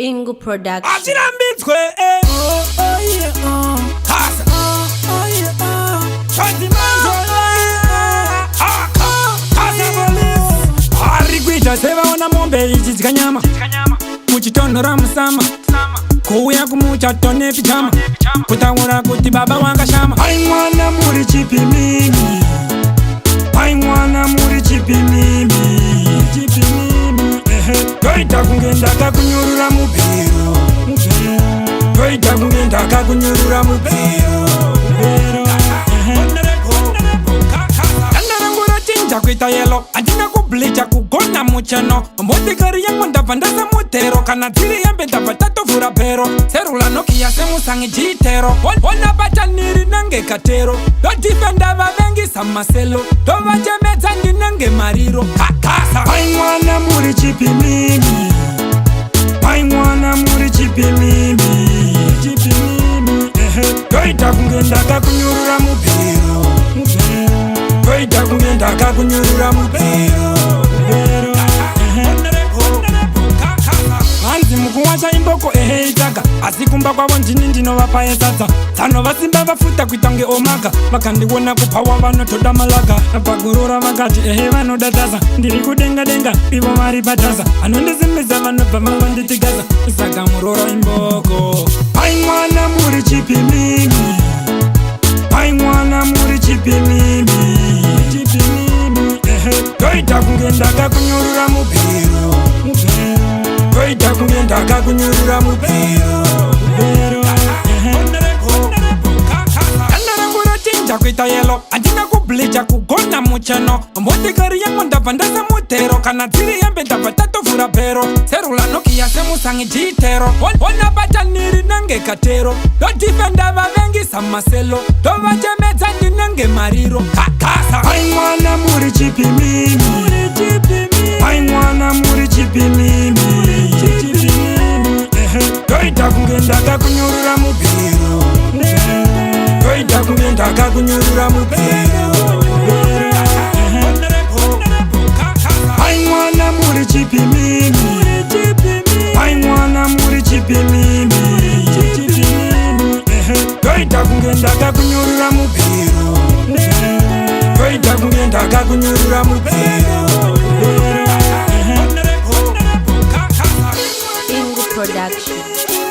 Bingo Production. Achirambitswe Kasa Chanti Manzo Kasa Police Arikuita seva ona mombe ichidya nyama muchitonhora musama kuuya kumucha tone pichama kutaura kuti baba wakashama. Ai mwana muri chipi mimi, ai mwana muri chipi mimi, chipi mimi. Toita kungenda kakunyurura mubhero, toita kungenda kakunyurura mubhero. Andarangura chinja kuita yelo, andina kublecha kugona mucheno. Motikari yangu ndabva ndasa mutero, kana tiri yembe ndabva tatovhura pero. Serula Nokia semusangi jitero, ona bachaniri nange katero. Dodifenda vavengi samaselo, dovachemedza ndinenge mariro. Kakasa ai mwana muri chipi mimi, ai mwana muri chipi mimi, chipi mimi. Toita kungenda kakunyurura mubhero, toita kungenda kakunyurura mubhero. Hanzi mukuwasha imboko itaka, asi kumba kwavo ndini ndinovapa esatsa. Tsano vasimba vafuta kuitange omaka, vakandiona kupawa vanotoda malaka. Pagurura vakati vanodatasa, ndiri kudenga denga ivo vari patasa. Anondisimbisa vanobva mavanditigaza, saka murora imboko. Ai mwana muri chipi mimi, ai mwana muri chipi mimi, chipi mimi. Toita kungenda kakunyurura mubhero, toita kungenda kakunyurura mubhero. Andarangura chinja kuita yelo, andina kublecha kugona mucheno. Motikari yangu ndabva ndasa mutero, kana tiri yembe ndabva tatovhura pero. Serula Nokia semusangi jitero, ona bachaniri nange katero. Dodifenda vavengi samaselo, dovachemedza ndinenge mariro. Kakasa ai mwana muri chipi mimi, ai mwana muri chipi mimi, chipi mimi. Toita kungenda kakunyurura mubhero, toita kungenda kakunyurura mubhero. Ai mwana muri chipi mimi, ai mwana muri chipi mimi, chipi mimi. Toita kungenda kakunyurura mubhero, toita kungenda kakunyurura mubhero. Bingo Production.